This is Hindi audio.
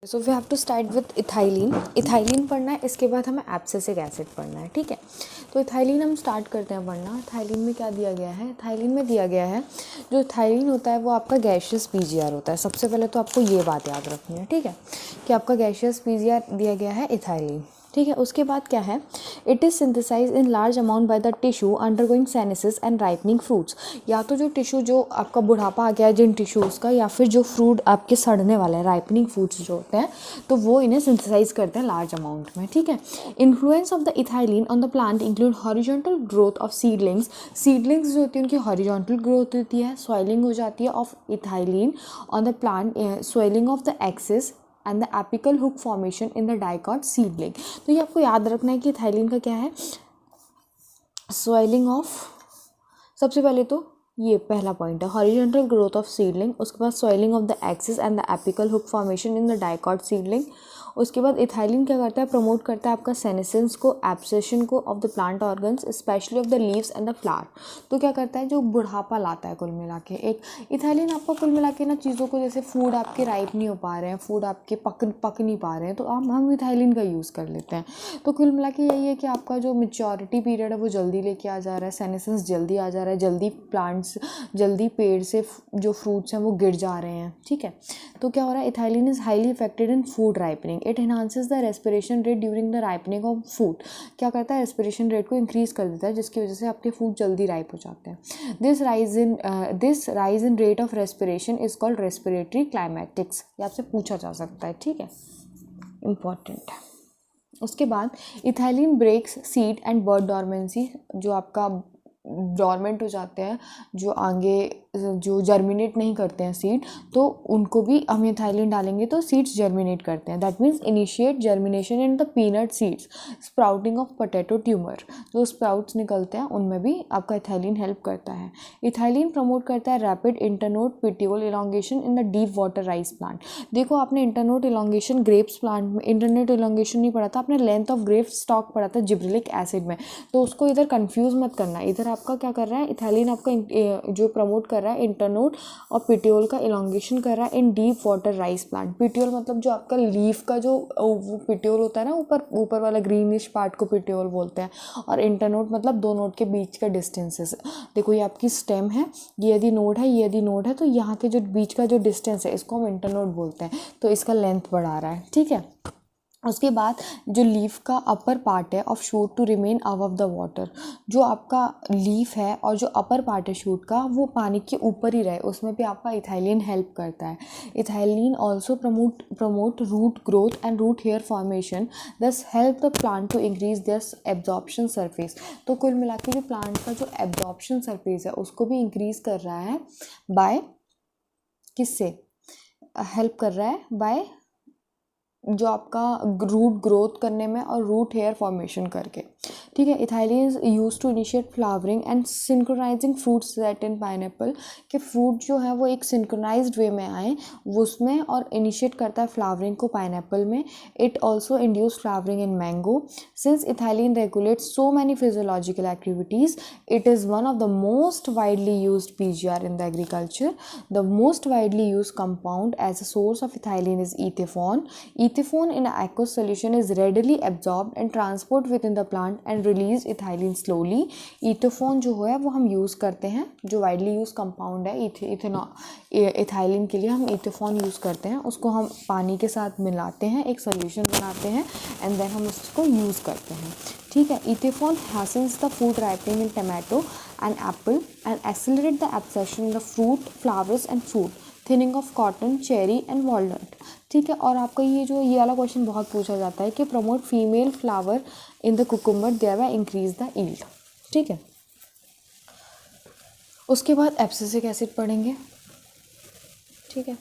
So we have to start with ethylene. Ethylene पढ़ना है, इसके बाद हमें एब्सिसिक एसिड पढ़ना है, ठीक है। तो इथाइलिन हम स्टार्ट करते हैं पढ़ना। इथाइलिन में क्या दिया गया है? इथाइलिन में दिया गया है जो इथाइलिन होता है वो आपका गैसियस पीजीआर होता है। सबसे पहले तो आपको ये बात याद रखनी है, ठीक है, कि आपका गैसियस पीजीआर दिया गया है इथाइलिन, ठीक है। उसके बाद क्या है? It is synthesize in large amount by the tissue undergoing senescence and ripening fruits. या तो जो टिश्यू जो आपका बुढ़ापा आ गया है जिन टिश्यूज़ का, या फिर जो फ्रूट आपके सड़ने वाले हैं राइपनिंग फ्रूट्स जो होते हैं, तो वो इन्हें सिंथेसाइज करते हैं लार्ज अमाउंट में, ठीक है। Influence of the ethylene on the plant include horizontal growth of seedlings. Seedlings जो होती है उनकी हॉरिजॉन्टल ग्रोथ होती है, सॉइलिंग हो जाती है of ethylene on the plant, swelling of the axis and the apical hook formation in the dicot seedling. तो ये आपको याद रखना है कि इथाइलिन का क्या है? स्वेलिंग ऑफ, सबसे पहले तो ये पहला पॉइंट है हॉरिजॉन्टल ग्रोथ ऑफ सीडलिंग, उसके बाद swelling of the axis and the apical hook formation in the dicot seedling. उसके बाद इथाइलिन क्या करता है? प्रमोट करता है आपका सेनेसेंस को, एब्सेशन को of the plant organs specially of the leaves and the flower. तो क्या करता है? जो बुढ़ापा लाता है कुल मिला के। एक इथाइलिन आपका कुल मिला के ना चीज़ों को, जैसे फूड आपके राइप नहीं हो पा रहे हैं, फूड आपके पक नहीं पा रहे हैं, तो हम इथाइलिन का यूज़ कर लेते हैं। तो कुल मिला के यही है कि आपका जो मेच्योरिटी पीरियड है वो जल्दी लेके आ जा रहा है, सेनेसेंस जल्दी आ जा रहा है, जल्दी प्लांट्स, जल्दी पेड़ से जो फ्रूट्स हैं वो गिर जा रहे हैं, ठीक है। तो क्या हो रहा है? Ethylene is highly affected in food ripening. It enhances the respiration rate during the ripening of food. क्या करता है? रेस्पिरेशन रेट को इंक्रीज कर देता है, जिसकी वजह से आपके फूड जल्दी राइप हो जाते हैं। This rise in rate of respiration is called respiratory climacterics. ये आपसे पूछा जा सकता है, ठीक है, इंपॉर्टेंट है। उसके बाद ethylene breaks seed and bud dormancy. जो आपका डॉर्मेंट हो जाते हैं, जो आगे जो जर्मिनेट नहीं करते हैं सीड, तो उनको भी हम इथाइलिन डालेंगे तो सीड्स जर्मिनेट करते हैं। That means initiate germination in the peanut seeds, sprouting of potato tumour. जो स्प्राउट्स निकलते हैं उनमें भी आपका इथाइलिन हेल्प करता है। इथाइलिन प्रमोट करता है rapid internode petiole elongation in the deep water rice plant. देखो, आपने इंटरनोड इलॉन्गेशन ग्रेप्स प्लांट में, इंटरनोड इलॉन्गेशन नहीं पढ़ा था आपने, लेंथ ऑफ ग्रेप्स स्टॉक पढ़ा था जिब्रेलिक एसिड में। तो उसको इधर कंफ्यूज मत करना। इधर आपका क्या कर रहा है? इथाइलिन आपका जो प्रमोट कर रहा है इंटरनोड और पिट्यूल का इलॉन्गेशन कर रहा है in deep water rice plant. Petiole मतलब जो आपका लीफ का जो वो पिट्यूल होता है ना, ऊपर वाला ग्रीनिश पार्ट को पिट्यूल बोलते हैं, और इंटरनोड मतलब दो नोड के बीच का डिस्टेंसेस। देखो, ये आपकी स्टेम है, ये यदि नोड है, ये यदि नोड है, तो यहाँ के जो बीच का जो डिस्टेंस है इसको हम इंटरनोड बोलते हैं। तो इसका लेंथ बढ़ा रहा है, ठीक है। उसके बाद जो लीफ का अपर पार्ट है of shoot to remain above the water. जो आपका लीफ है और जो अपर पार्ट है शूट का वो पानी के ऊपर ही रहे, उसमें भी आपका इथाइलिन हेल्प करता है। Ethylene also promote root growth and root hair formation, thus help the plant to increase thus absorption surface. तो कुल मिला के जो प्लांट का जो एब्जॉर्प्शन सरफेस है उसको भी इंक्रीज कर रहा है बाय, किससे हेल्प कर रहा है? बाय जो आपका रूट ग्रोथ करने में और रूट हेयर फॉर्मेशन करके, ठीक है। Ethylene is use to initiate flowering and synchronising fruits that in pineapple. के फ्रूट जो है वो एक सिंक्रोनाइज्ड वे में आए वो उसमें, और इनिशिएट करता है फ्लावरिंग को पाइनएप्पल में। It also induce flowering in mango. Since ethylene regulates so many physiological activities, it is one of the most widely used PGR in the agriculture. The most widely used compound as a source of ethylene is ethephon. Ethifone in an aqueous solution is readily absorbed and transported within the plant and release ethylene slowly. Ethifone जो है वो हम यूज़ करते हैं, जो वाइडली यूज कंपाउंड है इथाइलिन के लिए हम इथेफॉन यूज़ करते हैं। उसको हम पानी के साथ मिलाते हैं, एक सोल्यूशन बनाते हैं, एंड देन हम उसको यूज़ करते हैं, ठीक है। इथेफॉन hastens the food ripening in tomato and apple and accelerate the absorption in the fruit, flowers and fruit, thinning of cotton, cherry and walnut, ठीक है। और आपका ये वाला क्वेश्चन बहुत पूछा जाता है कि promote female flower in the cucumber thereby increase the yield, ठीक है। उसके बाद एब्सिसिक एसिड पढ़ेंगे, ठीक है।